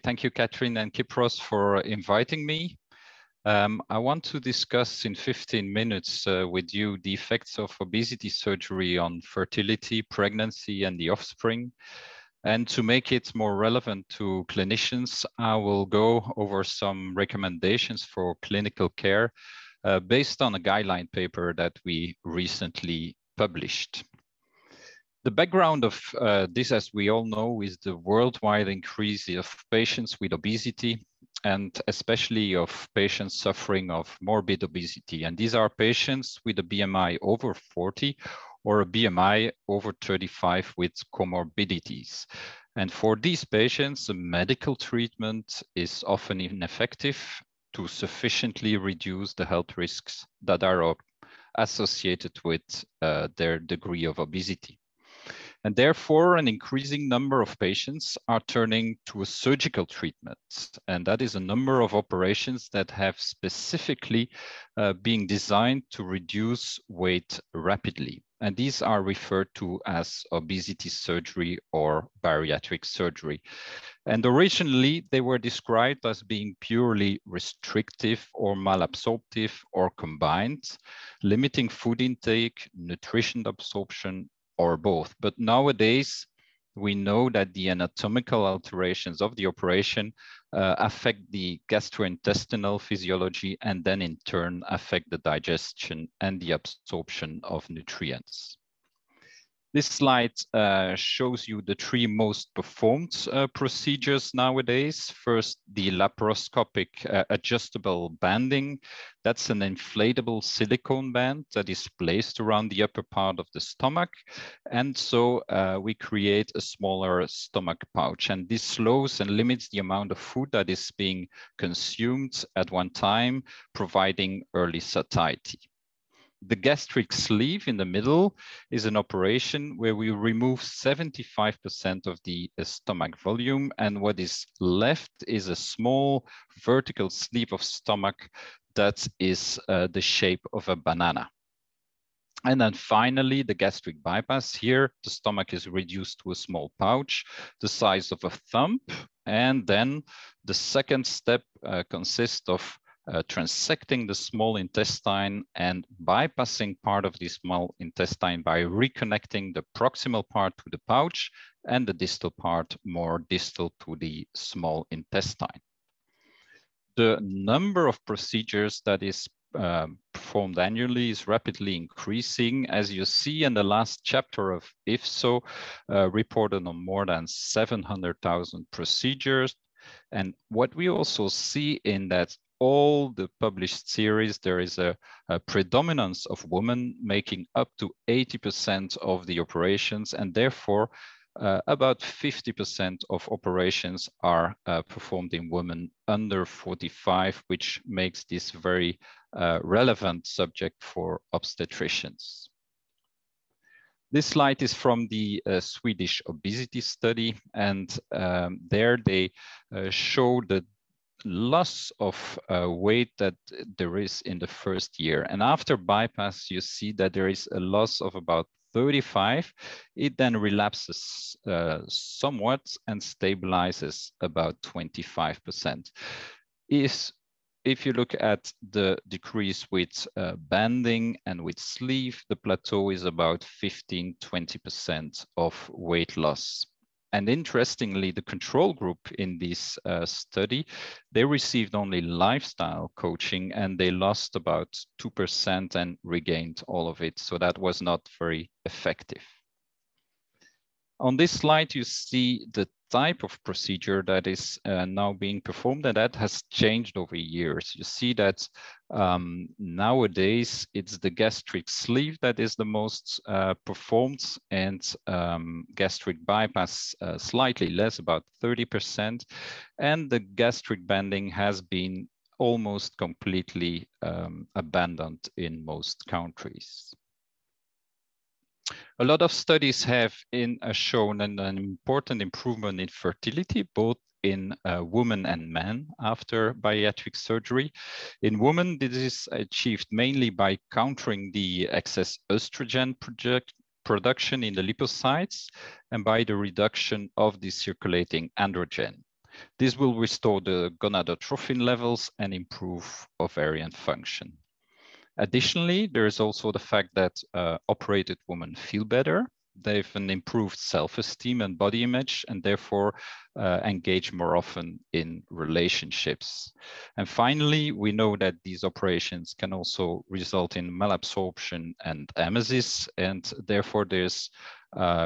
Thank you, Catherine and Kipros, for inviting me. I want to discuss in 15 minutes with you the effects of obesity surgery on fertility, pregnancy, and the offspring. And to make it more relevant to clinicians, I will go over some recommendations for clinical care based on a guideline paper that we recently published. The background of this, as we all know, is the worldwide increase of patients with obesity, and especially of patients suffering of morbid obesity. And these are patients with a BMI over 40 or a BMI over 35 with comorbidities. And for these patients, the medical treatment is often ineffective to sufficiently reduce the health risks that are associated with their degree of obesity. And therefore, an increasing number of patients are turning to a surgical treatment. And that is a number of operations that have specifically been designed to reduce weight rapidly. And these are referred to as obesity surgery or bariatric surgery. And originally, they were described as being purely restrictive or malabsorptive or combined, limiting food intake, nutrition absorption, or both. But nowadays, we know that the anatomical alterations of the operation affect the gastrointestinal physiology and then in turn affect the digestion and the absorption of nutrients. This slide shows you the three most performed procedures nowadays. First, the laparoscopic adjustable banding. That's an inflatable silicone band that is placed around the upper part of the stomach. And so we create a smaller stomach pouch. And this slows and limits the amount of food that is being consumed at one time, providing early satiety. The gastric sleeve in the middle is an operation where we remove 75% of the stomach volume, and what is left is a small vertical sleeve of stomach that is the shape of a banana. And then finally, the gastric bypass. Here, the stomach is reduced to a small pouch, the size of a thumb. And then the second step consists of transecting the small intestine and bypassing part of the small intestine by reconnecting the proximal part to the pouch and the distal part more distal to the small intestine. The number of procedures that is performed annually is rapidly increasing. As you see in the last chapter of IFSO, reported on more than 700,000 procedures. And what we also see in that all the published series, there is a predominance of women making up to 80% of the operations, and therefore about 50% of operations are performed in women under 45, which makes this very relevant subject for obstetricians. This slide is from the Swedish obesity study, and there they show the loss of weight that there is in the first year. And after bypass, you see that there is a loss of about 35. It then relapses somewhat and stabilizes about 25%. If you look at the decrease with banding and with sleeve, the plateau is about 15–20% of weight loss. And interestingly, the control group in this study, they received only lifestyle coaching and they lost about 2% and regained all of it. So that was not very effective. On this slide, you see the type of procedure that is now being performed, and that has changed over years. You see that nowadays it's the gastric sleeve that is the most performed, and gastric bypass slightly less, about 30%, and the gastric banding has been almost completely abandoned in most countries. A lot of studies have shown an important improvement in fertility, both in women and men after bariatric surgery. In women, this is achieved mainly by countering the excess estrogen production in the leukocytes and by the reduction of the circulating androgen. This will restore the gonadotrophin levels and improve ovarian function. Additionally, there is also the fact that operated women feel better. They have an improved self-esteem and body image, and therefore engage more often in relationships. And finally, we know that these operations can also result in malabsorption and emesis, and therefore there's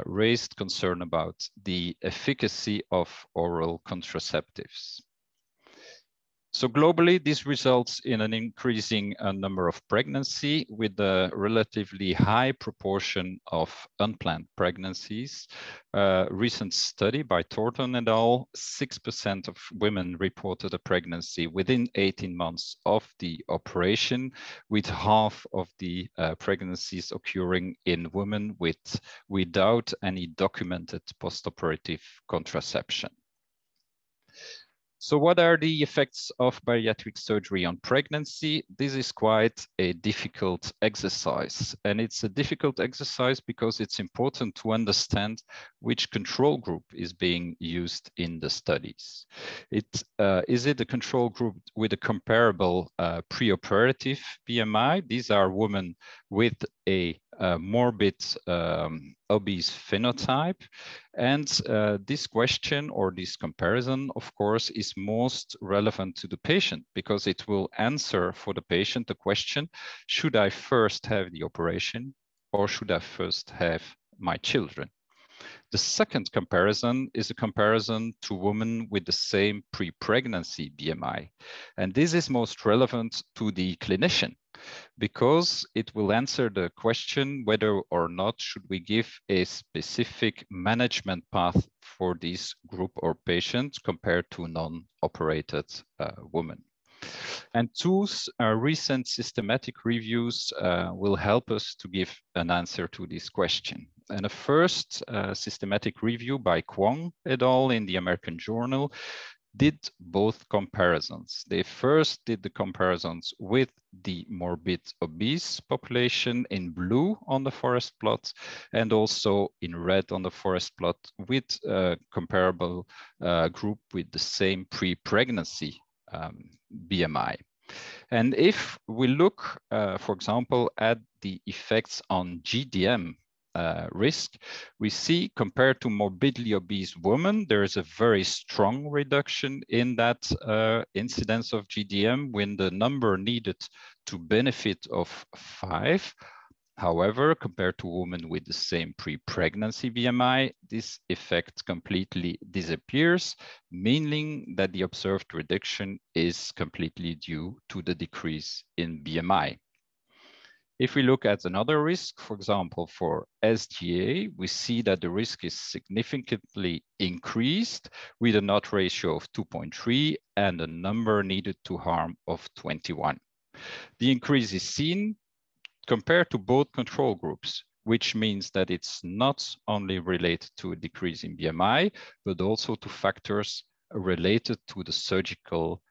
raised concern about the efficacy of oral contraceptives. So globally, this results in an increasing number of pregnancy with a relatively high proportion of unplanned pregnancies. Recent study by Thornton et al., 6% of women reported a pregnancy within 18 months of the operation, with half of the pregnancies occurring in women without any documented postoperative contraception. So what are the effects of bariatric surgery on pregnancy? This is quite a difficult exercise. And it's a difficult exercise because it's important to understand which control group is being used in the studies. Is it a control group with a comparable preoperative BMI? These are women with a morbid obese phenotype. And this question or this comparison, of course, is most relevant to the patient because it will answer for the patient the question, should I first have the operation or should I first have my children? The second comparison is a comparison to women with the same pre-pregnancy BMI. And this is most relevant to the clinician because it will answer the question whether or not should we give a specific management path for this group or patient compared to non-operated women. And two recent systematic reviews will help us to give an answer to this question. And the first systematic review by Kwong et al. In the American Journal did both comparisons. They first did the comparisons with the morbid obese population in blue on the forest plot and also in red on the forest plot with a comparable group with the same pre-pregnancy BMI. And if we look, for example, at the effects on GDM risk, we see compared to morbidly obese women, there is a very strong reduction in that incidence of GDM when the number needed to benefit of 5. However, compared to women with the same pre-pregnancy BMI, this effect completely disappears, meaning that the observed reduction is completely due to the decrease in BMI. If we look at another risk, for example, for SGA, we see that the risk is significantly increased with an odds ratio of 2.3 and a number needed to harm of 21. The increase is seen compared to both control groups, which means that it's not only related to a decrease in BMI, but also to factors related to the surgical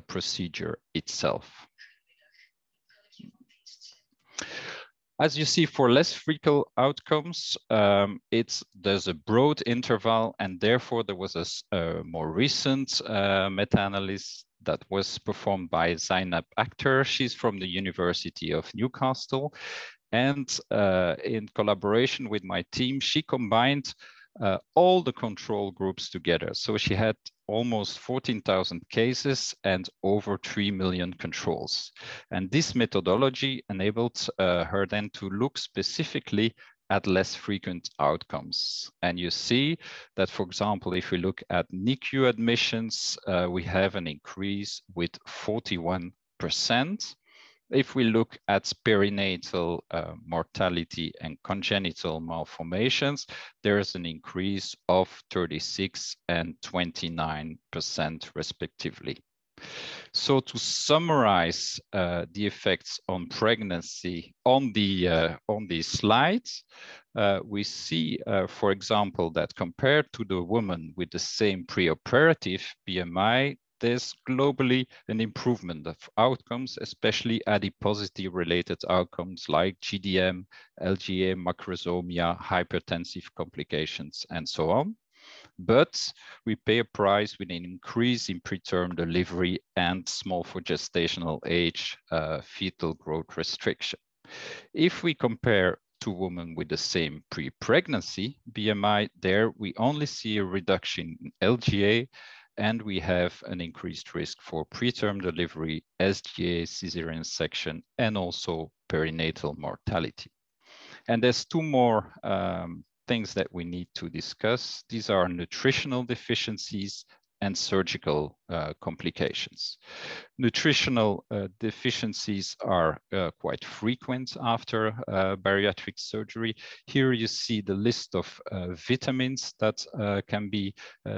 procedure itself. As you see, for less frequent outcomes, there's a broad interval, and therefore there was a more recent meta-analysis that was performed by Zainab Akhtar. She's from the University of Newcastle. And in collaboration with my team, she combined all the control groups together. So she had almost 14,000 cases and over 3 million controls. And this methodology enabled her then to look specifically at less frequent outcomes. And you see that, for example, if we look at NICU admissions, we have an increase with 41%. If we look at perinatal mortality and congenital malformations, there is an increase of 36 and 29% respectively. So to summarize the effects on pregnancy on these slides, we see, for example, that compared to the woman with the same preoperative BMI, there's globally an improvement of outcomes, especially adiposity-related outcomes like GDM, LGA, macrosomia, hypertensive complications, and so on. But we pay a price with an increase in preterm delivery and small for gestational age fetal growth restriction. If we compare two women with the same pre-pregnancy BMI, there we only see a reduction in LGA, and we have an increased risk for preterm delivery, SGA, cesarean section, and also perinatal mortality. And there's two more things that we need to discuss. These are nutritional deficiencies and surgical complications. Nutritional deficiencies are quite frequent after bariatric surgery. Here you see the list of vitamins that can be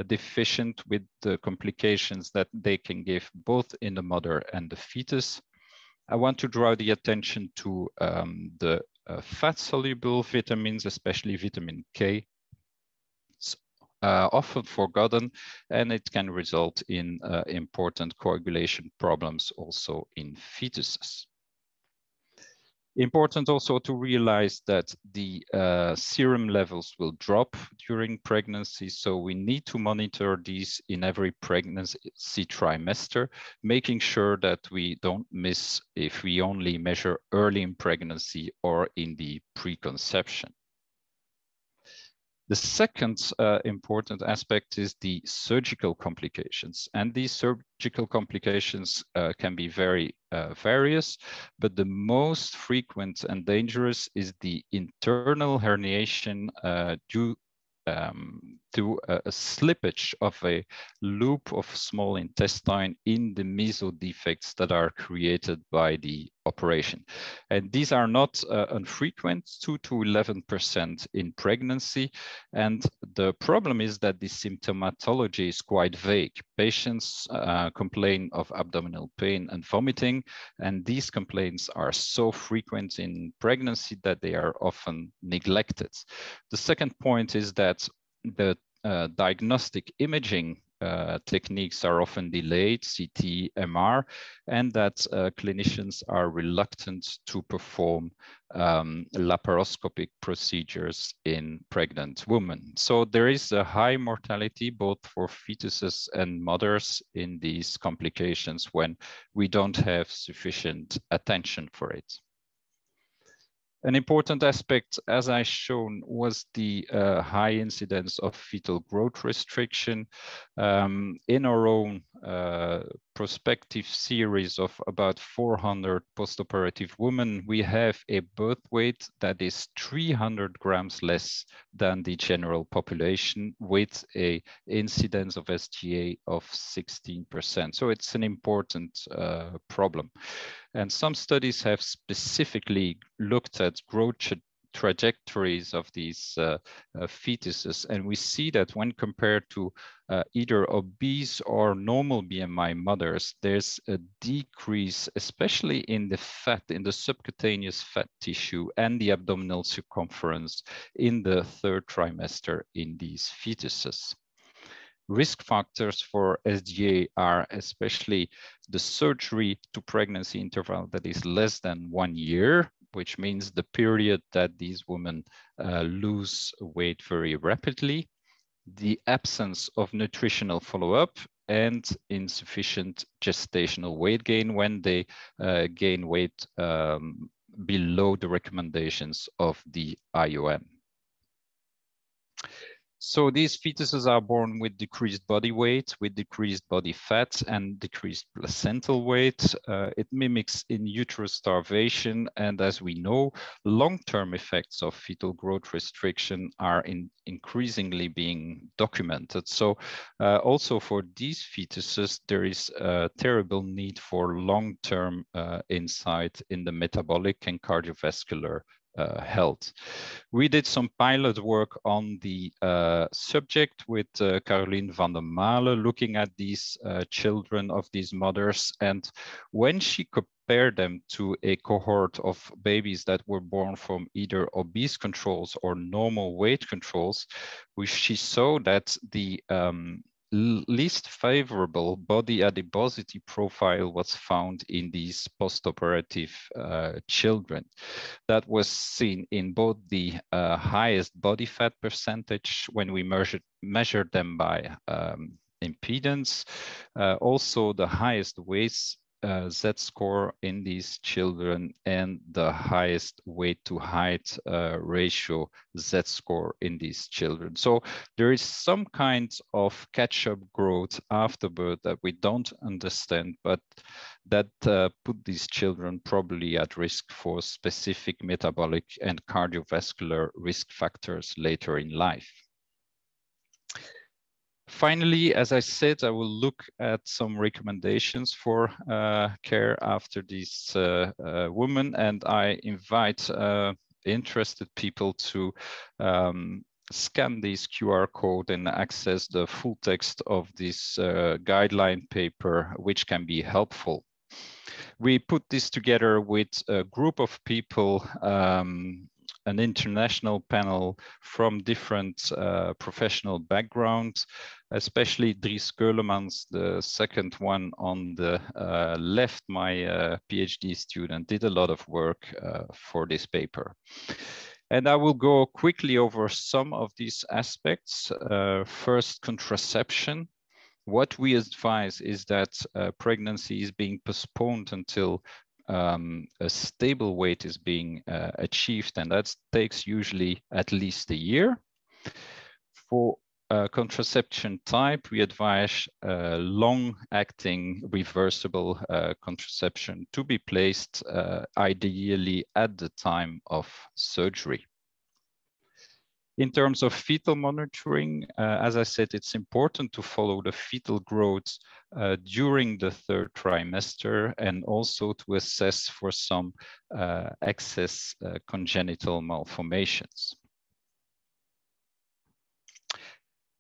deficient, with the complications that they can give both in the mother and the fetus. I want to draw the attention to the fat-soluble vitamins, especially vitamin K. It's often forgotten, and it can result in important coagulation problems also in fetuses. Important also to realize that the serum levels will drop during pregnancy, so we need to monitor these in every pregnancy trimester, making sure that we don't miss if we only measure early in pregnancy or in the preconception. The second important aspect is the surgical complications, and these surgical complications can be very various, but the most frequent and dangerous is the internal herniation due to a slippage of a loop of small intestine in the mesodefects that are created by the operation. And these are not infrequent, 2 to 11% in pregnancy. And the problem is that the symptomatology is quite vague. Patients complain of abdominal pain and vomiting, and these complaints are so frequent in pregnancy that they are often neglected. The second point is that the diagnostic imaging techniques are often delayed, CT, MR, and that clinicians are reluctant to perform laparoscopic procedures in pregnant women. So there is a high mortality both for fetuses and mothers in these complications when we don't have sufficient attention for it. An important aspect, as I shown, was the high incidence of fetal growth restriction. In our own prospective series of about 400 postoperative women, we have a birth weight that is 300 grams less than the general population, with an incidence of SGA of 16%. So it's an important problem. And some studies have specifically looked at growth trajectories of these fetuses. And we see that when compared to either obese or normal BMI mothers, there's a decrease, especially in the fat, in the subcutaneous fat tissue and the abdominal circumference in the third trimester in these fetuses. Risk factors for SGA are especially the surgery to pregnancy interval that is less than 1 year, which means the period that these women lose weight very rapidly, the absence of nutritional follow-up, and insufficient gestational weight gain when they gain weight below the recommendations of the IOM. So these fetuses are born with decreased body weight, with decreased body fat, and decreased placental weight. It mimics in utero starvation, and as we know, long-term effects of fetal growth restriction are increasingly being documented. So also for these fetuses, there is a terrible need for long-term insight in the metabolic and cardiovascular health. We did some pilot work on the subject with Caroline van der Male, looking at these children of these mothers. And when she compared them to a cohort of babies that were born from either obese controls or normal weight controls, she saw that the least favorable body adiposity profile was found in these postoperative children. That was seen in both the highest body fat percentage when we measured them by impedance, also the highest weight Z-score in these children, and the highest weight to height ratio Z-score in these children. So there is some kind of catch-up growth after birth that we don't understand, but that put these children probably at risk for specific metabolic and cardiovascular risk factors later in life. Finally, as I said, I will look at some recommendations for care after these women, and I invite interested people to scan this QR code and access the full text of this guideline paper, which can be helpful. We put this together with a group of people, an international panel from different professional backgrounds, especially Dries Keulemans, the second one on the left, my PhD student, did a lot of work for this paper. And I will go quickly over some of these aspects. First, contraception. What we advise is that pregnancy is being postponed until a stable weight is being achieved, and that takes usually at least a year. For contraception type, we advise long-acting reversible contraception to be placed ideally at the time of surgery. In terms of fetal monitoring, as I said, it's important to follow the fetal growth during the third trimester, and also to assess for some excess congenital malformations.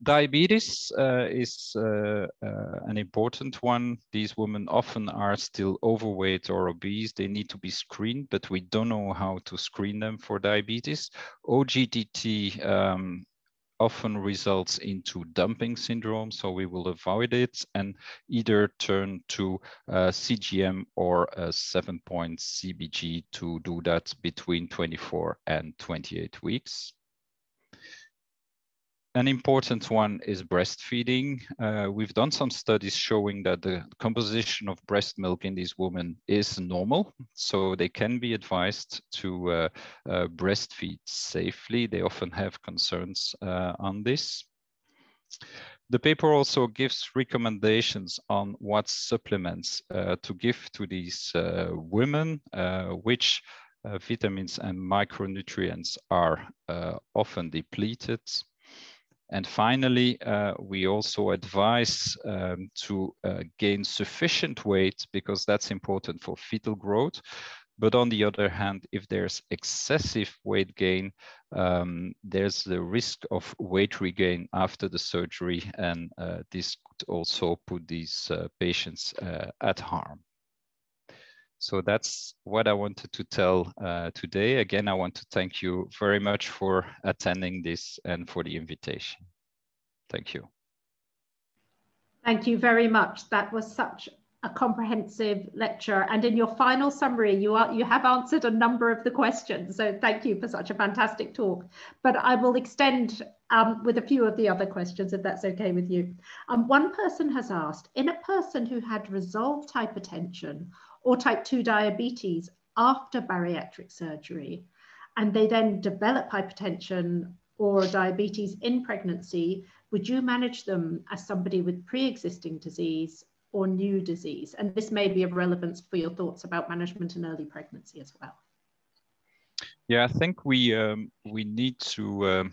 Diabetes is an important one. These women often are still overweight or obese. They need to be screened, but we don't know how to screen them for diabetes. OGTT often results into dumping syndrome, so we will avoid it and either turn to CGM or a 7-point CBG to do that between 24 and 28 weeks. An important one is breastfeeding. We've done some studies showing that the composition of breast milk in these women is normal, so they can be advised to breastfeed safely. They often have concerns on this. The paper also gives recommendations on what supplements to give to these women, which vitamins and micronutrients are often depleted. And finally, we also advise to gain sufficient weight, because that's important for fetal growth. But on the other hand, if there's excessive weight gain, there's the risk of weight regain after the surgery, and this could also put these patients at harm. So that's what I wanted to tell today. Again, I want to thank you very much for attending this and for the invitation. Thank you. Thank you very much. That was such a comprehensive lecture. And in your final summary, you have answered a number of the questions. So thank you for such a fantastic talk. But I will extend with a few of the other questions, if that's okay with you. One person has asked, in a person who had resolved hypertension or type 2 diabetes after bariatric surgery, and they then develop hypertension or diabetes in pregnancy, would you manage them as somebody with pre-existing disease or new disease? And this may be of relevance for your thoughts about management in early pregnancy as well. Yeah, I think we need to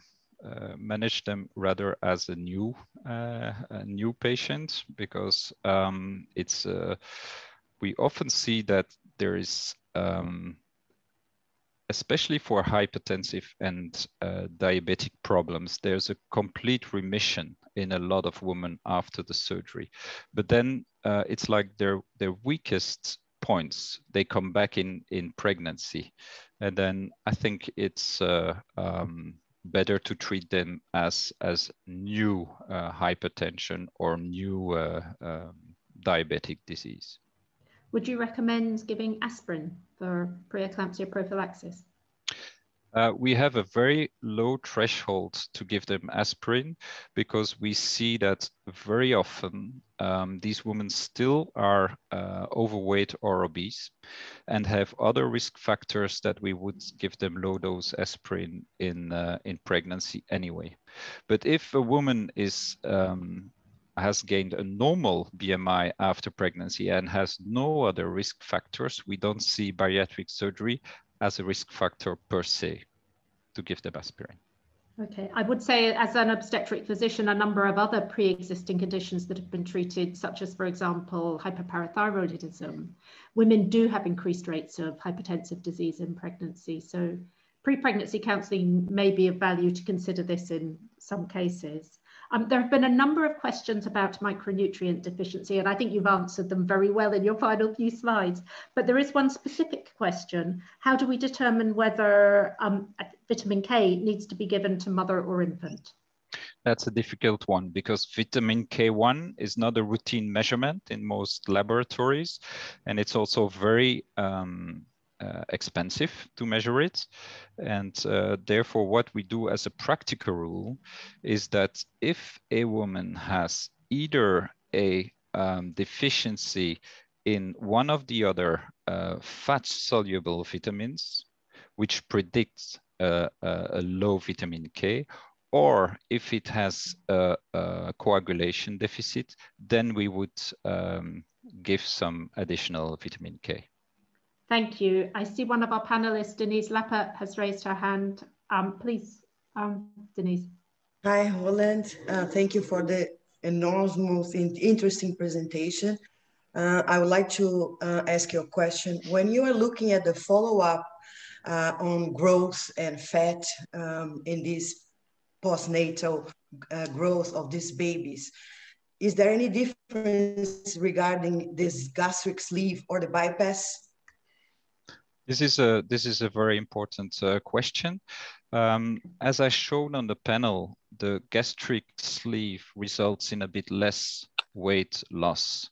manage them rather as a new patient, because it's we often see that there is especially for hypertensive and diabetic problems, there's a complete remission in a lot of women after the surgery. But then it's like their weakest points, they come back in pregnancy. And then I think it's better to treat them as new hypertension or new diabetic disease. Would you recommend giving aspirin for preeclampsia prophylaxis? We have a very low threshold to give them aspirin because we see that very often these women still are overweight or obese and have other risk factors that we would give them low dose aspirin in pregnancy anyway. But if a woman is has gained a normal BMI after pregnancy and has no other risk factors, we don't see bariatric surgery as a risk factor per se to give them aspirin. Okay, I would say as an obstetric physician, a number of other pre-existing conditions that have been treated, such as, for example, hyperparathyroidism, women do have increased rates of hypertensive disease in pregnancy. So pre-pregnancy counselling may be of value to consider this in some cases. There have been a number of questions about micronutrient deficiency, and I think you've answered them very well in your final few slides. But there is one specific question. How do we determine whether vitamin K needs to be given to mother or infant? That's a difficult one because vitamin K1 is not a routine measurement in most laboratories, and it's also very expensive to measure it. And therefore, what we do as a practical rule is that if a woman has either a deficiency in one of the other fat-soluble vitamins, which predicts a low vitamin K, or if it has a coagulation deficit, then we would give some additional vitamin K. Thank you. I see one of our panelists, Denise Lappert, has raised her hand. Please, Denise. Hi, Roland. Thank you for the enormous, interesting presentation. I would like to ask you a question. When you are looking at the follow-up on growth and fat in this postnatal growth of these babies, is there any difference regarding this gastric sleeve or the bypass? This is a very important question. As I showed on the panel, the gastric sleeve results in a bit less weight loss.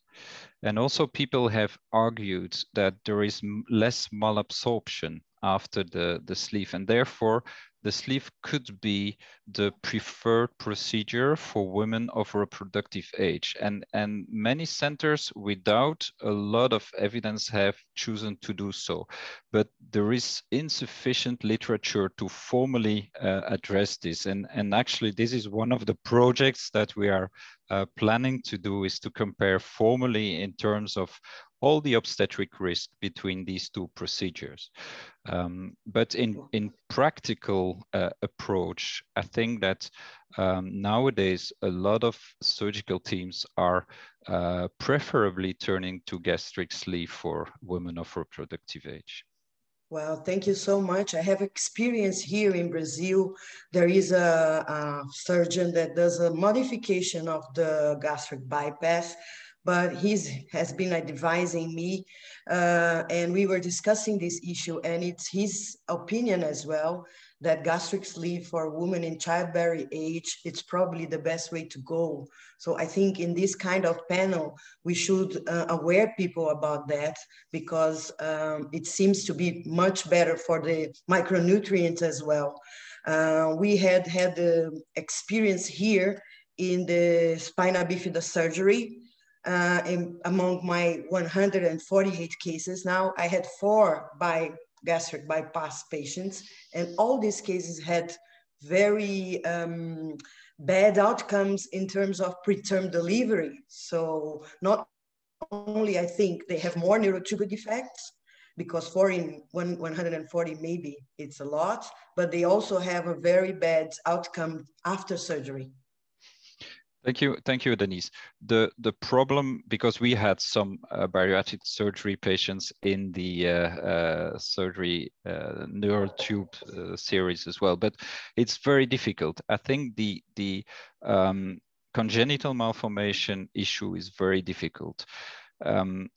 And also people have argued that there is less malabsorption after the sleeve, and therefore the sleeve could be the preferred procedure for women of reproductive age. And many centers without a lot of evidence have chosen to do so. But there is insufficient literature to formally address this. And actually, this is one of the projects that we are planning to do, is to compare formally in terms of all the obstetric risk between these two procedures. But in practical approach, I think that nowadays a lot of surgical teams are preferably turning to gastric sleeve for women of reproductive age. Well, thank you so much. I have experience here in Brazil. There is a surgeon that does a modification of the gastric bypass, but he has been advising me, and we were discussing this issue, and it's his opinion as well that gastric sleeve for a woman in childbearing age, it's probably the best way to go. So I think in this kind of panel, we should aware people about that, because it seems to be much better for the micronutrients as well. We had the experience here in the spina bifida surgery. Among my 148 cases now, I had 4 gastric bypass patients, and all these cases had very bad outcomes in terms of preterm delivery. So not only, I think, they have more neurotubule defects, because 4 in 140 maybe it's a lot, but they also have a very bad outcome after surgery. Thank you, Denise. The problem, because we had some bariatric surgery patients in the surgery neurotube series as well, but it's very difficult. I think the congenital malformation issue is very difficult.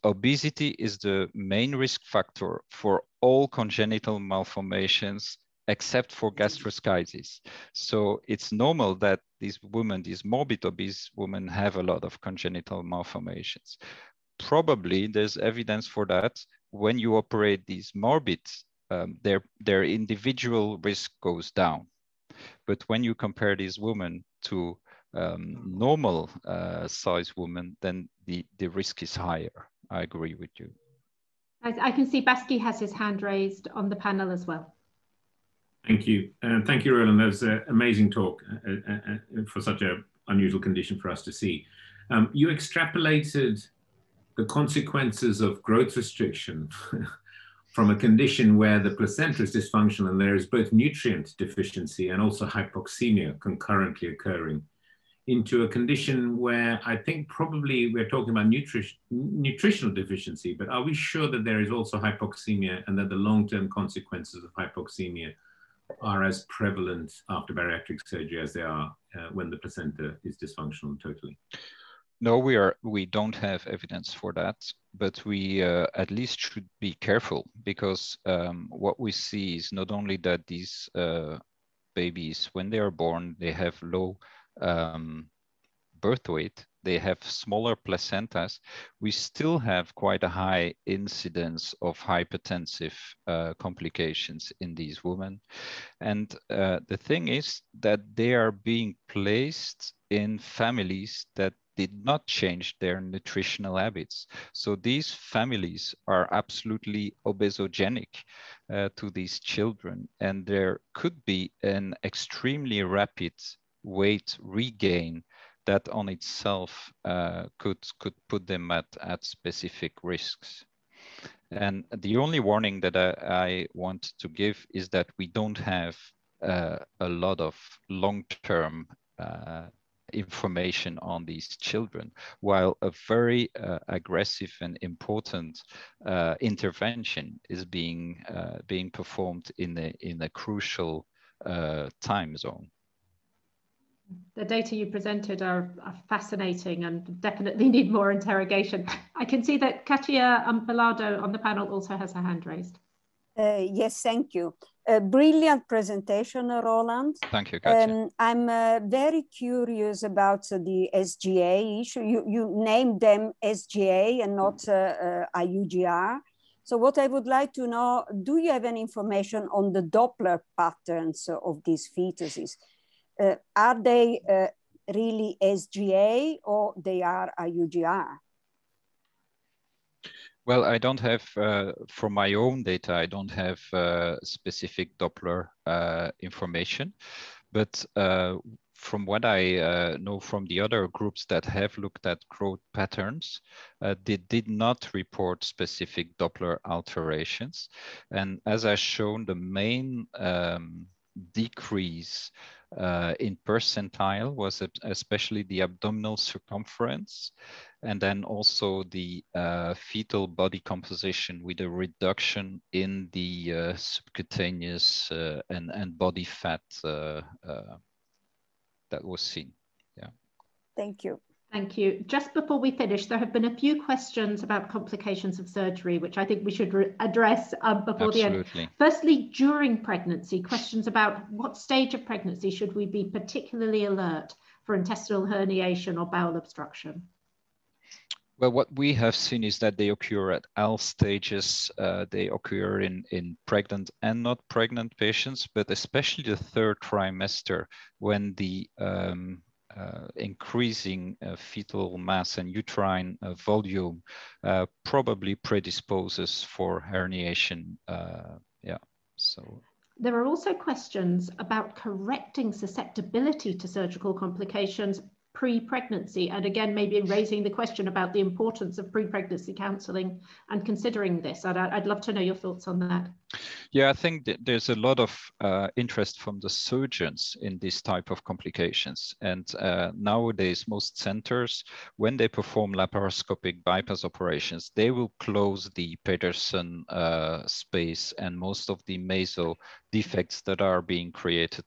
Obesity is the main risk factor for all congenital malformations except for gastroschisis. So it's normal that these women, these morbid obese women, have a lot of congenital malformations. Probably there's evidence for that. When you operate these morbid, their individual risk goes down. But when you compare these women to normal size women, then the risk is higher. I agree with you. I can see Baski has his hand raised on the panel as well. Thank you. Thank you, Roland. That was an amazing talk for such an unusual condition for us to see. You extrapolated the consequences of growth restriction from a condition where the placenta is dysfunctional and there is both nutrient deficiency and also hypoxemia concurrently occurring, into a condition where I think probably we're talking about nutritional deficiency, but are we sure that there is also hypoxemia and that the long-term consequences of hypoxemia are as prevalent after bariatric surgery as they are when the placenta is dysfunctional totally? No, we don't have evidence for that, but we at least should be careful, because what we see is not only that these babies, when they are born, they have low birth weight, they have smaller placentas. We still have quite a high incidence of hypertensive complications in these women. And the thing is that they are being placed in families that did not change their nutritional habits. So these families are absolutely obesogenic to these children, and there could be an extremely rapid weight regain that on itself could put them at specific risks. And the only warning that I want to give is that we don't have a lot of long-term information on these children, while a very aggressive and important intervention is being performed in a crucial time zone. The data you presented are fascinating and definitely need more interrogation. I can see that Katia Bellardo on the panel also has her hand raised. Yes, thank you. A brilliant presentation, Roland. Thank you, Katia. I'm very curious about the SGA issue. You named them SGA and not IUGR. So what I would like to know, do you have any information on the Doppler patterns of these fetuses? Are they really SGA or they are IUGR? Well, I don't have, from my own data, I don't have specific Doppler information, but from what I know from the other groups that have looked at growth patterns, they did not report specific Doppler alterations. And as I've shown, the main decrease in percentile was especially the abdominal circumference, and then also the fetal body composition with a reduction in the subcutaneous and body fat that was seen. Yeah. Thank you. Thank you. Just before we finish, there have been a few questions about complications of surgery, which I think we should address before the end. Firstly, during pregnancy, questions about what stage of pregnancy should we be particularly alert for intestinal herniation or bowel obstruction? Well, what we have seen is that they occur at all stages. They occur in pregnant and not pregnant patients, but especially the third trimester, when the increasing fetal mass and uterine volume probably predisposes for herniation. Yeah, so. There are also questions about correcting susceptibility to surgical complications pre-pregnancy, and again maybe raising the question about the importance of pre-pregnancy counselling and considering this. I'd love to know your thoughts on that. Yeah, I think that there's a lot of interest from the surgeons in this type of complications, and nowadays most centers, when they perform laparoscopic bypass operations, they will close the Pedersen space and most of the meso defects that are being created,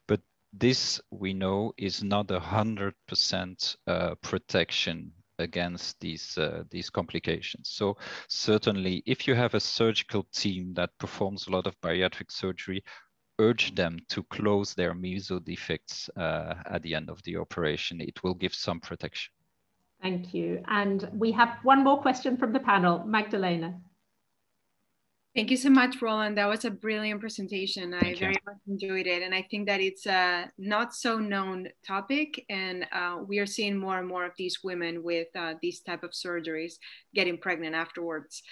but this, we know, is not 100% protection against these complications. So certainly, if you have a surgical team that performs a lot of bariatric surgery, urge them to close their meso defects at the end of the operation. It will give some protection. Thank you. And we have one more question from the panel, Magdalena. Thank you so much, Roland. That was a brilliant presentation. I very much enjoyed it. And I think that it's a not so known topic. And we are seeing more and more of these women with these type of surgeries getting pregnant afterwards.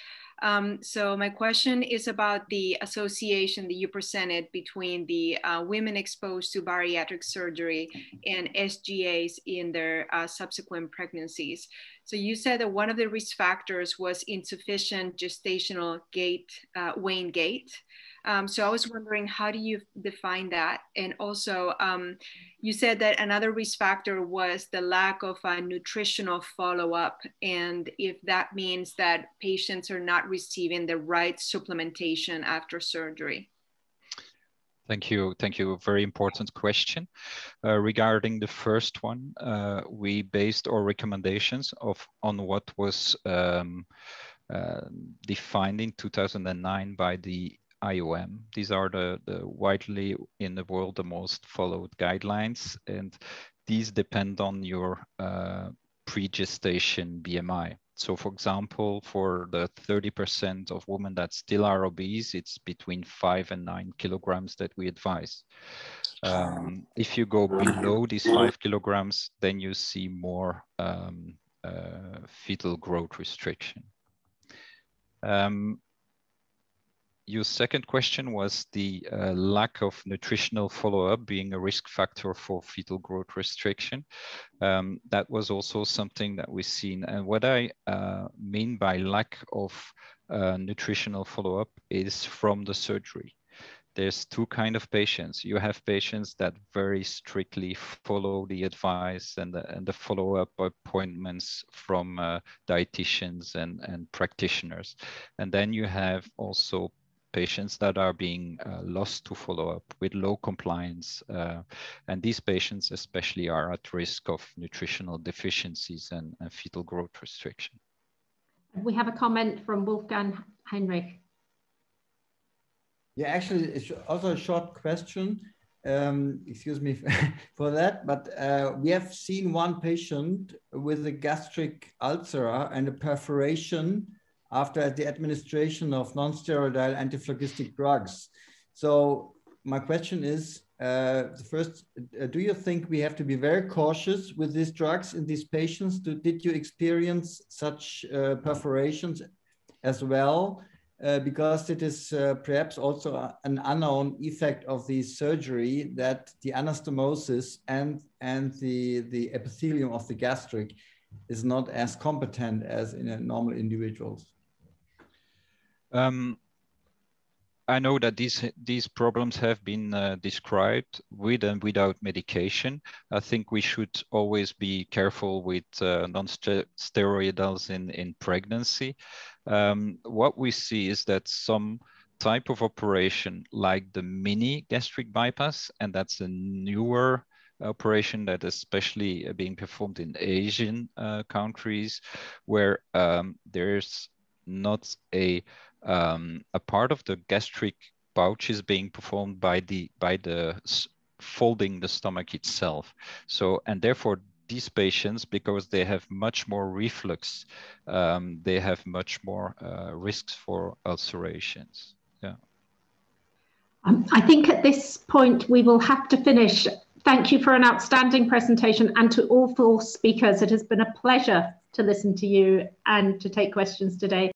So my question is about the association that you presented between the women exposed to bariatric surgery and SGAs in their subsequent pregnancies. So you said that one of the risk factors was insufficient gestational Wayne gait. So I was wondering, how do you define that? And also, you said that another risk factor was the lack of a nutritional follow-up, and if that means that patients are not receiving the right supplementation after surgery. Thank you. Thank you. A very important question. Regarding the first one, we based our recommendations on what was defined in 2009 by the IOM. These are the widely in the world the most followed guidelines, and these depend on your pre-gestation BMI. So for example, for the 30% of women that still are obese, it's between 5 and 9 kilograms that we advise. If you go below these 5 kilograms, then you see more fetal growth restriction. Your second question was the lack of nutritional follow-up being a risk factor for fetal growth restriction. That was also something that we've seen. And what I mean by lack of nutritional follow-up is from the surgery. There's two kinds of patients. You have patients that very strictly follow the advice and the follow-up appointments from dietitians and practitioners. And then you have also patients that are being lost to follow-up with low compliance. And these patients especially are at risk of nutritional deficiencies and fetal growth restriction. We have a comment from Wolfgang Heinrich. Yeah, actually, it's also a short question. Excuse me for that, but we have seen one patient with a gastric ulcer and a perforation after the administration of non-steroidal antiphlogistic drugs. So my question is, first, do you think we have to be very cautious with these drugs in these patients? Did you experience such perforations as well? Because it is perhaps also an unknown effect of the surgery that the anastomosis and the epithelium of the gastric is not as competent as in normal individuals. I know that these problems have been described with and without medication. I think we should always be careful with non-steroidals in pregnancy. What we see is that some type of operation like the mini gastric bypass, and that's a newer operation that is especially being performed in Asian countries, where there's not a part of the gastric pouch is being performed by the folding the stomach itself. So, and therefore these patients, because they have much more reflux, they have much more risks for ulcerations. Yeah. I think at this point we will have to finish. Thank you for an outstanding presentation, and to all four speakers. It has been a pleasure to listen to you and to take questions today.